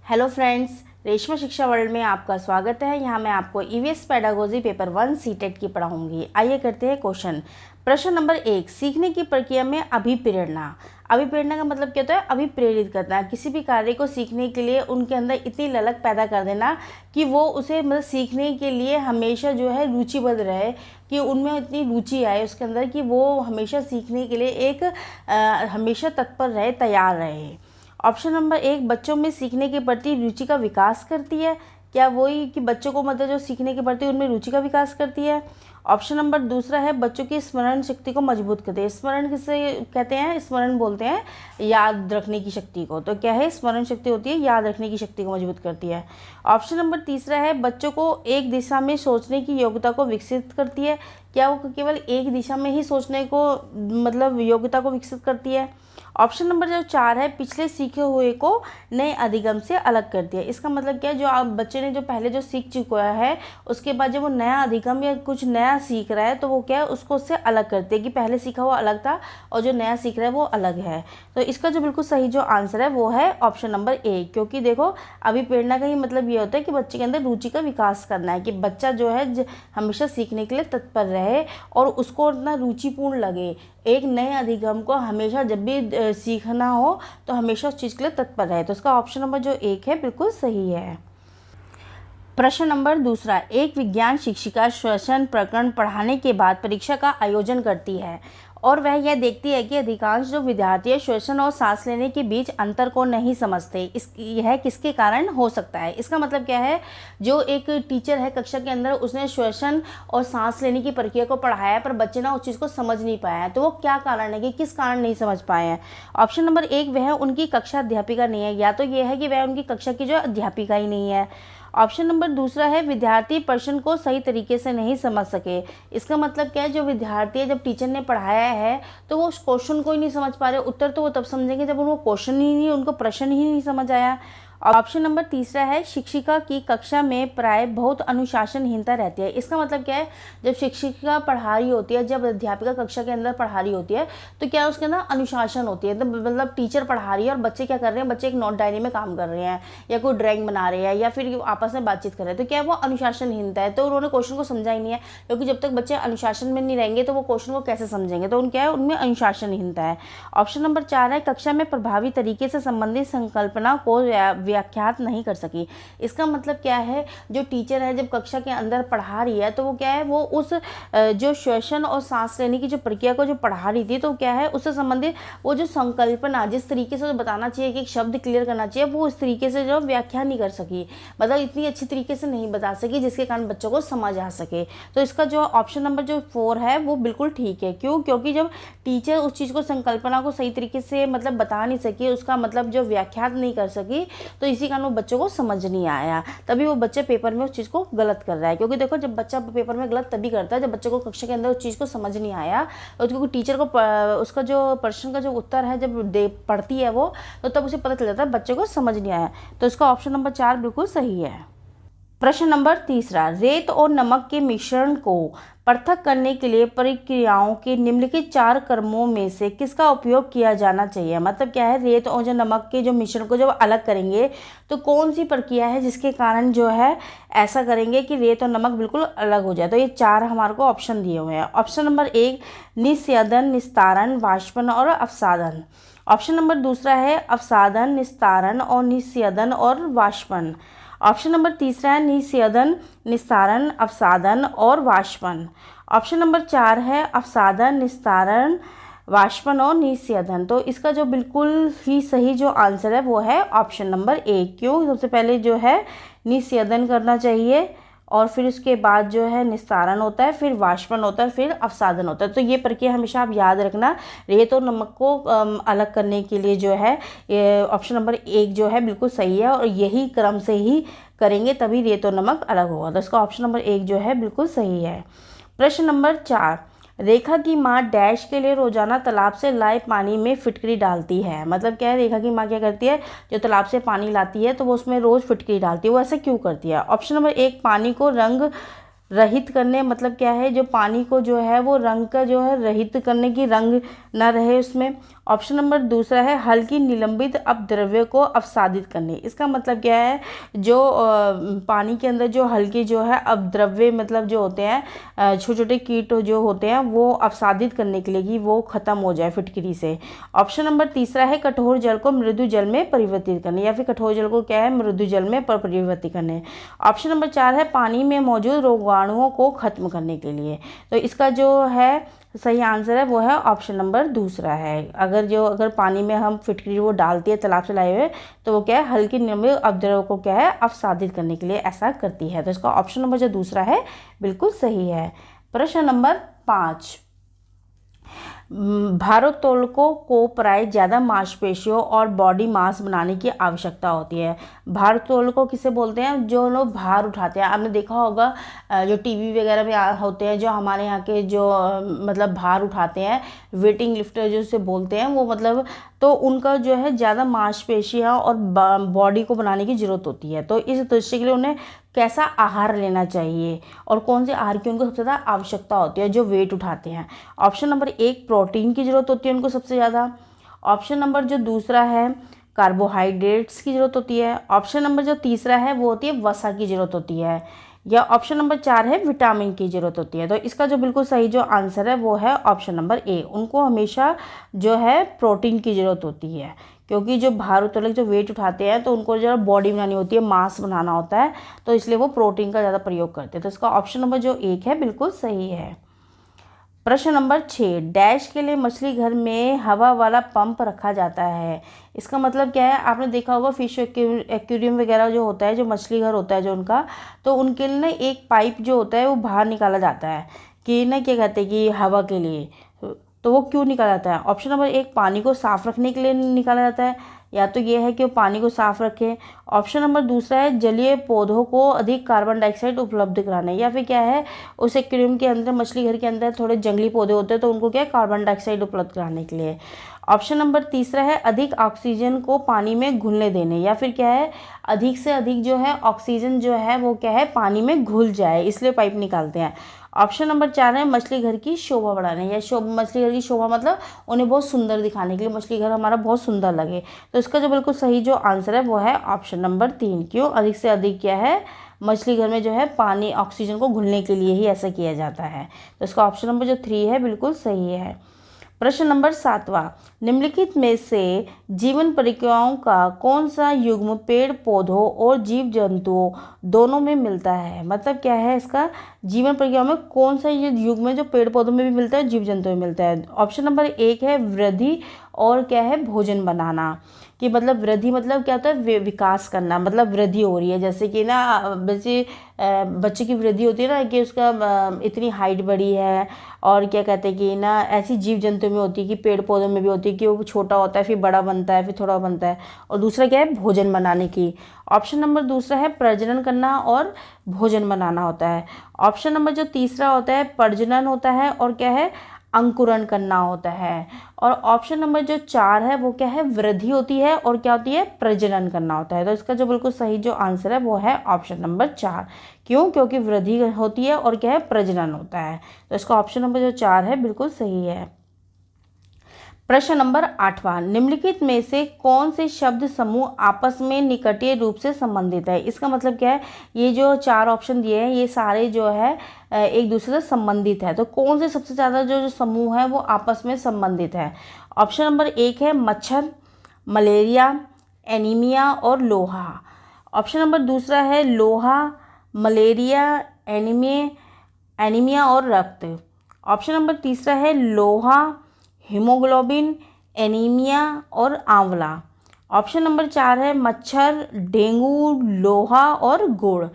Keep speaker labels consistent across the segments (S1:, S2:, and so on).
S1: Hello friends, Reshma शिक्षा world में आपका स्वागत है। यहाँ मैं आपको ईवीएस पेडागोजी पेपर 1 सीटेट की पढ़ाऊंगी। आइए करते हैं क्वेश्चन। प्रश्न नंबर 1, सीखने की प्रक्रिया में अभिप्रेरणा। अभिप्रेरणा का मतलब क्या होता है? अभिप्रेरित करना, किसी भी कार्य को सीखने के लिए उनके अंदर इतनी ललक पैदा कर देना कि वो उसे मतलब सीखने के लिए हमेशा जो है रुचिबद्ध रहे, कि उनमें इतनी रुचि आए उसके अंदर कि वो हमेशा सीखने के लिए एक हमेशा तत्पर रहे, तैयार रहे। ऑप्शन नंबर 1, बच्चों में सीखने के प्रति रुचि का विकास करती है। क्या वही कि बच्चों को मतलब जो सीखने के प्रति उनमें रुचि का विकास करती है। ऑप्शन नंबर दूसरा है, बच्चों की स्मरण शक्ति को मजबूत करती है। स्मरण किसे कहते हैं? स्मरण बोलते हैं याद रखने की शक्ति को। तो क्या है? स्मरण शक्ति होती है, याद रखने की शक्ति को मजबूत करती है। ऑप्शन नंबर तीसरा है, बच्चों को एक दिशा में सोचने की योग्यता को विकसित करती है। क्या वो केवल एक दिशा में ही सोचने को मतलब योग्यता को विकसित करती है। ऑप्शन नंबर जो 4 है, पिछले सीखे हुए को नए अधिगम से अलग करती है। इसका मतलब क्या है? जो आप बच्चे ने जो पहले जो सीख चुका है उसके बाद जब वो नया अधिगम या कुछ नया सीख रहा है तो वो क्या है, उसको उससे अलग करती है कि पहले सीखा हुआ अलग था और जो नया सीख रहा है वो अलग है। तो इसका जो बिल्कुल सही जो आंसर है वो है ऑप्शन नंबर 1। क्योंकि देखो, अभिप्रेरणा का ही मतलब ये होता है कि बच्चे के अंदर रुचि का विकास करना है, कि बच्चा जो है हमेशा सीखने के लिए तत्पर रहे और उसको इतना रुचिपूर्ण लगे। एक नए अधिगम को हमेशा जब भी सीखना हो तो हमेशा उस चीज़ के लिए तत्पर रहे। तो इसका ऑप्शन नंबर जो 1 है बिल्कुल सही है। प्रश्न नंबर दूसरा, एक विज्ञान शिक्षिका श्वसन प्रकरण पढ़ाने के बाद परीक्षा का आयोजन करती है और वह यह देखती है कि अधिकांश जो विद्यार्थी श्वसन और सांस लेने के बीच अंतर को नहीं समझते। यह किसके कारण हो सकता है? इसका मतलब क्या है? जो एक टीचर है कक्षा के अंदर, उसने श्वसन और सांस लेने की प्रक्रिया को पढ़ाया पर बच्चे ना उस चीज़ को समझ नहीं पाया। तो वो क्या कारण है कि किस कारण नहीं समझ पाए हैं? ऑप्शन नंबर 1, वह उनकी कक्षा अध्यापिका नहीं है। या तो ये है कि वह उनकी कक्षा की जो अध्यापिका ही नहीं है। ऑप्शन नंबर दूसरा है, विद्यार्थी प्रश्न को सही तरीके से नहीं समझ सके। इसका मतलब क्या है? जो विद्यार्थी है, जब टीचर ने पढ़ाया है तो वो उस क्वेश्चन को ही नहीं समझ पा रहे। उत्तर तो वो तब समझेंगे जब उनको क्वेश्चन ही नहीं, उनको प्रश्न ही नहीं समझ आया। ऑप्शन नंबर तीसरा है, शिक्षिका की कक्षा में प्राय बहुत अनुशासनहीनता रहती है। इसका मतलब क्या है? जब शिक्षिका पढ़ा रही होती है, जब अध्यापिका कक्षा के अंदर पढ़ा रही होती है तो क्या उसके अंदर अनुशासन होती है। तो मतलब टीचर पढ़ा रही है और बच्चे क्या कर रहे हैं? बच्चे एक नोट डायरी में काम कर रहे हैं या कोई ड्राइंग बना रहे हैं या फिर आपस में बातचीत कर रहे हैं। तो क्या वो अनुशासनहीनता है? तो उन्होंने क्वेश्चन को समझा ही नहीं है, क्योंकि जब तक बच्चे अनुशासन में नहीं रहेंगे तो वो क्वेश्चन को कैसे समझेंगे? तो उनका उनमें अनुशासनहीनता है। ऑप्शन नंबर 4 है, कक्षा में प्रभावी तरीके से संबंधित संकल्पना को व्याख्यात नहीं कर सकी। इसका मतलब क्या है? जो टीचर है जब कक्षा के अंदर पढ़ा रही है तो वो क्या है, वो उस जो श्वसन और सांस लेने की जो प्रक्रिया को जो पढ़ा रही थी तो क्या है, उससे संबंधित वो जो संकल्पना जिस तरीके से बताना चाहिए कि एक शब्द क्लियर करना चाहिए, वो इस तरीके से जो व्याख्या नहीं कर सकी, मतलब इतनी अच्छी तरीके से नहीं बता सकी जिसके कारण बच्चों को समझ आ सके। तो इसका जो ऑप्शन नंबर जो 4 है वो बिल्कुल ठीक है। क्यों? क्योंकि जब टीचर उस चीज़ को, संकल्पना को सही तरीके से मतलब बता नहीं सकी, उसका मतलब जो व्याख्यात नहीं कर सकी, तो इसी कारण वो बच्चों को समझ नहीं आया। तभी वो बच्चे पेपर में उस चीज़ को गलत कर रहा है। क्योंकि देखो, जब बच्चा पेपर में गलत तभी करता है जब बच्चे को कक्षा के अंदर उस चीज़ को समझ नहीं आया, और क्योंकि टीचर को उसका जो प्रश्न का जो उत्तर है जब पढ़ती है वो, तो तब उसे पता चल जाता है बच्चे को समझ नहीं आया। तो इसका ऑप्शन नंबर 4 बिल्कुल सही है। प्रश्न नंबर तीसरा, रेत और नमक के मिश्रण को पृथक करने के लिए प्रक्रियाओं के निम्नलिखित 4 क्रमों में से किसका उपयोग किया जाना चाहिए? मतलब क्या है, रेत और जो नमक के जो मिश्रण को जब अलग करेंगे तो कौन सी प्रक्रिया है जिसके कारण जो है ऐसा करेंगे कि रेत और नमक बिल्कुल अलग हो जाए? तो ये 4 हमारे को ऑप्शन दिए हुए हैं। ऑप्शन नंबर 1, निस्यदन, निस्तारण, वाष्पन और अवसादन। ऑप्शन नंबर दूसरा है अवसादन, निस्तारण और निस्यदन और वाष्पन। ऑप्शन नंबर तीसरा है निस्यदन, निस्तारण, अवसादन और वाष्पन। ऑप्शन नंबर 4 है अवसादन, निस्तारण, वाष्पन और निस्यदन। तो इसका जो बिल्कुल ही सही जो आंसर है वो है ऑप्शन नंबर 1। क्यों? सबसे पहले जो है निस्यदन करना चाहिए और फिर उसके बाद जो है निस्तारण होता है, फिर वाष्पन होता है, फिर अवसादन होता है। तो ये प्रक्रिया हमेशा आप याद रखना। रेत और नमक को अलग करने के लिए जो है ऑप्शन नंबर 1 जो है बिल्कुल सही है, और यही क्रम से ही करेंगे तभी रेत और नमक अलग होगा। तो इसका ऑप्शन नंबर 1 जो है बिल्कुल सही है। प्रश्न नंबर 4, रेखा की माँ डैश के लिए रोजाना तालाब से लाए पानी में फिटकरी डालती है। मतलब क्या है, रेखा की माँ क्या करती है, जो तालाब से पानी लाती है तो वो उसमें रोज फिटकरी डालती है। वो ऐसा क्यों करती है? ऑप्शन नंबर 1, पानी को रंग रहित करने मतलब क्या है, जो पानी को जो है वो रंग का जो है रहित करने की, रंग ना रहे उसमें। ऑप्शन नंबर दूसरा है हल्की निलंबित अपद्रव्य को अपसादित करने। इसका मतलब क्या है, जो पानी के अंदर जो हल्के जो है अपद्रव्य मतलब जो होते हैं, छोटे छोटे कीट जो होते हैं, वो अपसादित करने के लिए कि वो खत्म हो जाए फिटकरी से। ऑप्शन नंबर तीसरा है कठोर जल को मृदु जल में परिवर्तित करने, या फिर कठोर जल को क्या है मृदु जल में परिवर्तित करने। ऑप्शन नंबर चार है पानी में मौजूद रोगाणुओं को खत्म करने के लिए। तो इसका जो है सही आंसर है वो है ऑप्शन नंबर दूसरा है। अगर पानी में हम फिटकरी वो डालती है तालाब से लाए हुए, तो वो क्या है हल्की निलंबित अपद्रव्य को क्या है अपसादित करने के लिए ऐसा करती है। तो इसका ऑप्शन नंबर जो दूसरा है बिल्कुल सही है। प्रश्न नंबर 5, भारोत्तोलकों को प्राय ज़्यादा मांसपेशियों और बॉडी मास बनाने की आवश्यकता होती है। भारोत्तोलकों किसे बोलते हैं, जो लोग भार उठाते हैं। आपने देखा होगा जो टीवी वगैरह में होते हैं, जो हमारे यहाँ के जो मतलब भार उठाते हैं, वेटिंग लिफ्टर जो से बोलते हैं वो, मतलब तो उनका जो है ज़्यादा मांसपेशियाँ और बॉडी को बनाने की ज़रूरत होती है। तो इस दृष्टि के लिए उन्हें कैसा आहार लेना चाहिए और कौन से आहार की उनको सबसे ज़्यादा आवश्यकता होती है जो वेट उठाते हैं। ऑप्शन नंबर एक प्रोटीन की ज़रूरत होती है उनको सबसे ज़्यादा। ऑप्शन नंबर जो दूसरा है कार्बोहाइड्रेट्स की ज़रूरत होती है। ऑप्शन नंबर जो तीसरा है वो होती है वसा की ज़रूरत होती है। या ऑप्शन नंबर 4 है विटामिन की ज़रूरत होती है। तो इसका जो बिल्कुल सही जो आंसर है वो है ऑप्शन नंबर ए, उनको हमेशा जो है प्रोटीन की ज़रूरत होती है, क्योंकि जो भारोत्तोलक जो वेट उठाते हैं तो उनको जो बॉडी बनानी होती है, मांस बनाना होता है, तो इसलिए वो प्रोटीन का ज़्यादा प्रयोग करते हैं। तो इसका ऑप्शन नंबर जो एक है बिल्कुल सही है। प्रश्न नंबर 6, डैश के लिए मछली घर में हवा वाला पंप रखा जाता है। इसका मतलब क्या है, आपने देखा होगा फिश एक्वेरियम वगैरह जो होता है, जो मछली घर होता है जो उनका, तो उनके लिए ना एक पाइप जो होता है वो बाहर निकाला जाता है कि ना क्या कहते हैं कि हवा के लिए। तो वो क्यों निकाला जाता है? ऑप्शन नंबर एक पानी को साफ रखने के लिए निकाला जाता है, या तो ये है कि वो पानी को साफ रखे। ऑप्शन नंबर दूसरा है जलीय पौधों को अधिक कार्बन डाइऑक्साइड उपलब्ध कराना, या फिर क्या है उस एक्वेरियम के अंदर मछली घर के अंदर थोड़े जंगली पौधे होते हैं तो उनको क्या है कार्बन डाइऑक्साइड उपलब्ध कराने के लिए। ऑप्शन नंबर तीसरा है अधिक ऑक्सीजन को पानी में घुलने देने, या फिर क्या है अधिक से अधिक जो है ऑक्सीजन जो है वो क्या है पानी में घुल जाए, इसलिए पाइप निकालते हैं। ऑप्शन नंबर 4 है मछली घर की शोभा बढ़ाने, या मछली घर की शोभा मतलब उन्हें बहुत सुंदर दिखाने के लिए, मछली घर हमारा बहुत सुंदर लगे। तो इसका जो बिल्कुल सही जो आंसर है वो है ऑप्शन नंबर 3। क्यों? अधिक से अधिक क्या है मछली घर में जो है पानी ऑक्सीजन को घुलने के लिए ही ऐसा किया जाता है। तो इसका ऑप्शन नंबर जो 3 है बिल्कुल सही है। प्रश्न नंबर 7वां, निम्नलिखित में से जीवन प्रक्रियाओं का कौन सा युग्म पेड़ पौधों और जीव जंतुओं दोनों में मिलता है? मतलब क्या है इसका, जीवन प्रक्रियाओं में कौन सा ये युग्म है जो पेड़ पौधों में भी मिलता है, जीव जंतुओं में मिलता है? ऑप्शन नंबर एक है वृद्धि और क्या है भोजन बनाना, कि मतलब वृद्धि मतलब क्या होता है विकास करना, मतलब वृद्धि हो रही है, जैसे कि ना बच्चे की वृद्धि होती है ना कि उसका इतनी हाइट बढ़ी है, और क्या कहते हैं कि ना ऐसी जीव जंतु में होती है कि पेड़ पौधों में भी होती है कि वो छोटा होता है फिर बड़ा बनता है फिर थोड़ा बनता है। और दूसरा क्या है भोजन बनाने की। ऑप्शन नंबर दूसरा है प्रजनन करना और भोजन बनाना होता है। ऑप्शन नंबर जो तीसरा होता है प्रजनन होता है और क्या है अंकुरण करना होता है। और ऑप्शन नंबर जो 4 है वो क्या है वृद्धि होती है और क्या होती है प्रजनन करना होता है। तो इसका जो बिल्कुल सही जो आंसर है वो है ऑप्शन नंबर 4। क्यों? क्योंकि वृद्धि होती है और क्या है प्रजनन होता है। तो इसका ऑप्शन नंबर जो 4 है बिल्कुल सही है। प्रश्न नंबर 8वां, निम्नलिखित में से कौन से शब्द समूह आपस में निकटीय रूप से संबंधित है? इसका मतलब क्या है, ये जो 4 ऑप्शन दिए हैं ये सारे जो है एक दूसरे से संबंधित है, तो कौन से सबसे ज़्यादा जो समूह है वो आपस में संबंधित है? ऑप्शन नंबर 1 है मच्छर, मलेरिया, एनीमिया और लोहा। ऑप्शन नंबर दूसरा है लोहा, मलेरिया, एनीमिया और रक्त। ऑप्शन नंबर तीसरा है लोहा, हीमोग्लोबिन, एनीमिया और आंवला। ऑप्शन नंबर 4 है मच्छर, डेंगू, लोहा और गुड़।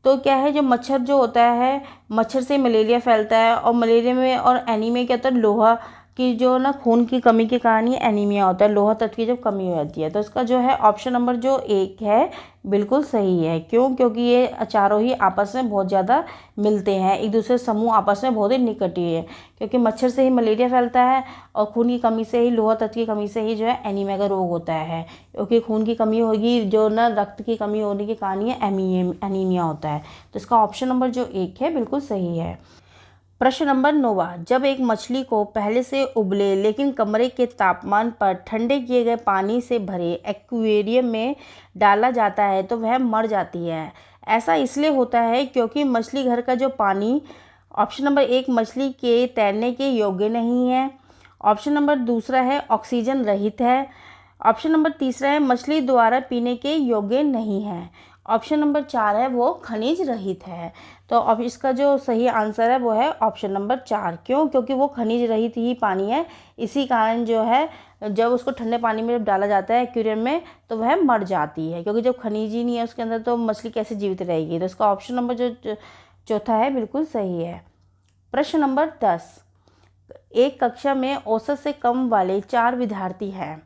S1: तो क्या है जो मच्छर जो होता है, मच्छर से मलेरिया फैलता है और मलेरिया में और एनीमिया क्या होता है लोहा कि जो ना खून की कमी के कारण ये एनीमिया होता है, लोहा तत्व की जब कमी हो जाती है। तो इसका जो है ऑप्शन नंबर जो 1 है बिल्कुल सही है। क्यों? क्योंकि ये चारों ही आपस में बहुत ज़्यादा मिलते हैं, एक दूसरे समूह आपस में बहुत ही निकटी है। क्योंकि मच्छर से ही मलेरिया फैलता है और खून की कमी से ही, लोहा तत्व की कमी से ही जो है एनीमिया का रोग होता है। क्योंकि खून की कमी होगी, जो ना रक्त की कमी होने के कारण ये एनीमिया होता है। तो इसका ऑप्शन नंबर जो 1 है बिल्कुल सही है। प्रश्न नंबर 9, जब एक मछली को पहले से उबले लेकिन कमरे के तापमान पर ठंडे किए गए पानी से भरे एक्वेरियम में डाला जाता है तो वह मर जाती है। ऐसा इसलिए होता है क्योंकि मछली घर का जो पानी, ऑप्शन नंबर 1 मछली के तैरने के योग्य नहीं है। ऑप्शन नंबर दूसरा है ऑक्सीजन रहित है। ऑप्शन नंबर तीसरा है मछली द्वारा पीने के योग्य नहीं है। ऑप्शन नंबर 4 है वो खनिज रहित है। तो अब इसका जो सही आंसर है वो है ऑप्शन नंबर 4। क्यों? क्योंकि वो खनिज रहित ही पानी है, इसी कारण जो है जब उसको ठंडे पानी में डाला जाता है एक्वेरियम में तो वह मर जाती है। क्योंकि जब खनिज ही नहीं है उसके अंदर तो मछली कैसे जीवित रहेगी। तो इसका ऑप्शन नंबर जो चौथा है बिल्कुल सही है। प्रश्न नंबर 10, एक कक्षा में औसत से कम वाले 4 विद्यार्थी हैं।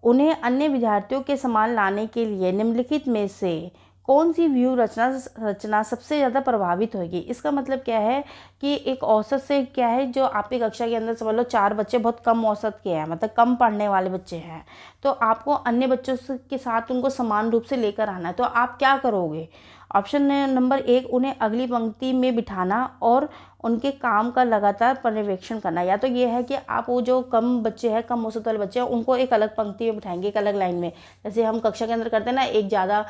S1: उन्हें अन्य विद्यार्थियों के समान लाने के लिए निम्नलिखित में से कौन सी व्यू रचना सबसे ज़्यादा प्रभावित होगी। इसका मतलब क्या है कि एक औसत से क्या है, जो आपकी कक्षा के अंदर समझ लो 4 बच्चे बहुत कम औसत के हैं, मतलब कम पढ़ने वाले बच्चे हैं, तो आपको अन्य बच्चों के साथ उनको समान रूप से लेकर आना है। तो आप क्या करोगे? ऑप्शन नंबर 1, उन्हें अगली पंक्ति में बिठाना और उनके काम का लगातार पर्यवेक्षण करना। या तो ये है कि आप वो जो कम बच्चे हैं, कम औसत वाले बच्चे हैं, उनको एक अलग पंक्ति में बिठाएंगे, एक अलग लाइन में। जैसे हम कक्षा के अंदर करते हैं ना, एक ज़्यादा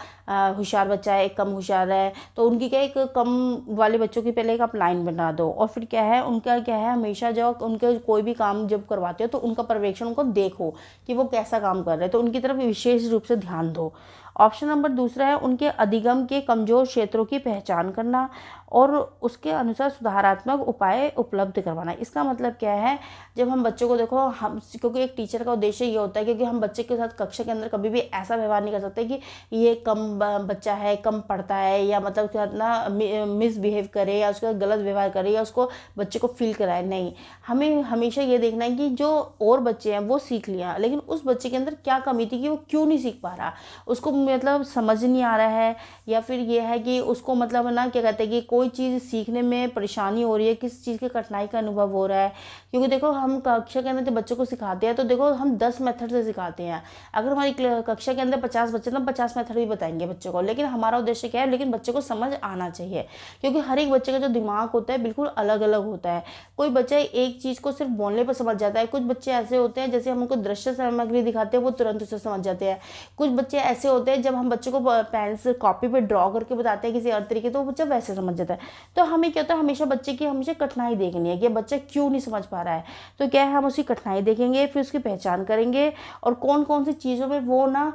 S1: होशियार बच्चा है, एक कम होशियार है, तो उनकी क्या, एक कम वाले बच्चों की पहले एक आप लाइन बना दो और फिर क्या है उनका क्या है, हमेशा जब उनके कोई भी काम जब करवाते हो तो उनका पर्यवेक्षण उनको देखो कि वो कैसा काम कर रहे हैं, तो उनकी तरफ विशेष रूप से ध्यान दो। ऑप्शन नंबर दूसरा है उनके अधिगम के कमजोर क्षेत्रों की पहचान करना और उसके अनुसार सुधारात्मक उपाय उपलब्ध करवाना। इसका मतलब क्या है, जब हम बच्चों को देखो, हम क्योंकि एक टीचर का उद्देश्य ये होता है क्योंकि हम बच्चे के साथ कक्षा के अंदर कभी भी ऐसा व्यवहार नहीं कर सकते कि ये कम बच्चा है, कम पढ़ता है, या मतलब क्या ना मिसबिहेव करे या उसका गलत व्यवहार करे या उसको बच्चे को फील कराए। नहीं, हमें हमेशा ये देखना है कि जो और बच्चे हैं वो सीख लिया, लेकिन उस बच्चे के अंदर क्या कमी थी कि वो क्यों नहीं सीख पा रहा, उसको मतलब समझ नहीं आ रहा है, या फिर ये है कि उसको मतलब ना क्या कहते हैं कि कोई चीज़ सीखने में परेशानी हो रही है, किस चीज़ की कठिनाई का अनुभव हो रहा है। क्योंकि देखो हम कक्षा के अंदर जब बच्चों को सिखाते हैं तो देखो हम 10 मेथड से सिखाते हैं। अगर हमारी कक्षा के अंदर 50 बच्चे तो 50 मेथड भी बताएंगे बच्चों को, लेकिन हमारा उद्देश्य क्या है, लेकिन बच्चे को समझ आना चाहिए। क्योंकि हर एक बच्चे का जो दिमाग होता है बिल्कुल अलग अलग होता है। कोई बच्चा एक चीज़ को सिर्फ बोलने पर समझ जाता है, कुछ बच्चे ऐसे होते हैं जैसे हम उनको दृश्य सामग्री दिखाते हैं वो तुरंत उसे समझ जाते हैं। कुछ बच्चे ऐसे होते हैं जब हम बच्चे को पेन से कॉपी पे ड्रॉ करके बताते हैं किसी और तरीके, तो वो बच्चा वैसे समझ जाता है। तो हमें क्या होता है, हमेशा बच्चे की हमेशा कठिनाई देखनी है कि बच्चा क्यों नहीं समझ पा रहा है। तो क्या है, हम उसकी कठिनाई देखेंगे, फिर उसकी पहचान करेंगे और कौन कौन सी चीज़ों में वो ना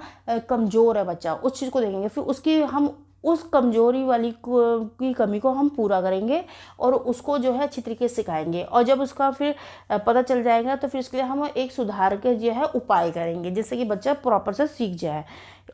S1: कमज़ोर है बच्चा, उस चीज़ को देखेंगे, फिर उसकी हम उस कमजोरी वाली की कमी को हम पूरा करेंगे और उसको जो है अच्छी तरीके से सिखाएंगे। और जब उसका फिर पता चल जाएगा तो फिर इसके लिए हम एक सुधार के जो है उपाय करेंगे जिससे कि बच्चा प्रॉपर से सीख जाए।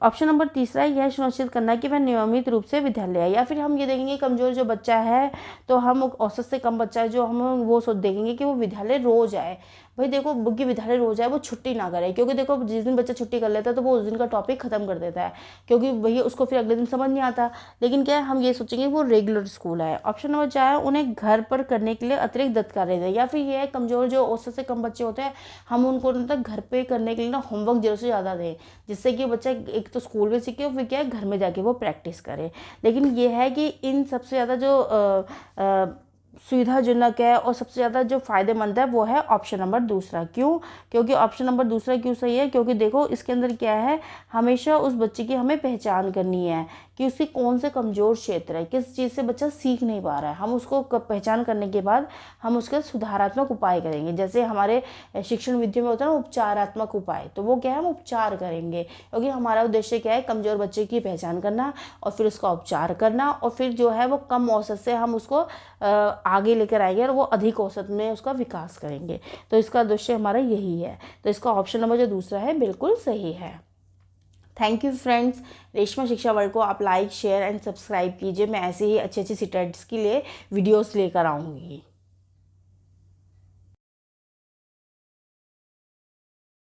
S1: ऑप्शन नंबर तीसरा यह सुनिश्चित करना कि वह नियमित रूप से विद्यालय आए। या फिर हम ये देखेंगे कमजोर जो बच्चा है तो हम औसत से कम बच्चा है जो हम वो सोच देखेंगे कि वो विद्यालय रोज आए। भाई देखो कि विद्यालय रोज आए, वो छुट्टी ना करे, क्योंकि देखो जिस दिन बच्चा छुट्टी कर लेता है तो वो उस दिन का टॉपिक खत्म कर देता है, क्योंकि भैया उसको फिर अगले दिन समझ नहीं आता। लेकिन क्या है, हम ये सोचेंगे वो रेगुलर स्कूल है। ऑप्शन नंबर 4 उन्हें घर पर करने के लिए अतिरिक्त दत्त कार्य दें। या फिर ये है कमजोर जो औसत से कम बच्चे होते हैं हम उनको मतलब घर पे करने के लिए ना होमवर्क जरूर से ज़्यादा दें, जिससे कि बच्चा एक तो स्कूल में सीखे और फिर क्या है घर में जाके वो प्रैक्टिस करे। लेकिन ये है कि इन सबसे ज़्यादा जो सुविधाजनक है और सबसे ज़्यादा जो फ़ायदेमंद है वो है ऑप्शन नंबर दूसरा। क्यों? क्योंकि ऑप्शन नंबर दूसरा क्यों सही है, क्योंकि देखो इसके अंदर क्या है, हमेशा उस बच्चे की हमें पहचान करनी है कि उसकी कौन से कमज़ोर क्षेत्र है, किस चीज़ से बच्चा सीख नहीं पा रहा है। हम उसको पहचान करने के बाद हम उसके सुधारात्मक उपाय करेंगे। जैसे हमारे शिक्षण विद्या में होता है ना उपचारात्मक उपाय, तो वो क्या है, हम उपचार करेंगे, क्योंकि हमारा उद्देश्य क्या है, कमज़ोर बच्चे की पहचान करना और फिर उसका उपचार करना और फिर जो है वो कम औसत से हम उसको आगे लेकर आएंगे और वो अधिक औसत में उसका विकास करेंगे। तो इसका उद्देश्य हमारा यही है। तो इसका ऑप्शन नंबर जो दूसरा है बिल्कुल सही है। Thank you friends. रेशमा शिक्षा वर्ल्ड को आप लाइक शेयर एंड सब्सक्राइब कीजिए। मैं ऐसे ही अच्छी अच्छी सीटेट्स के लिए वीडियोस लेकर आऊँगी।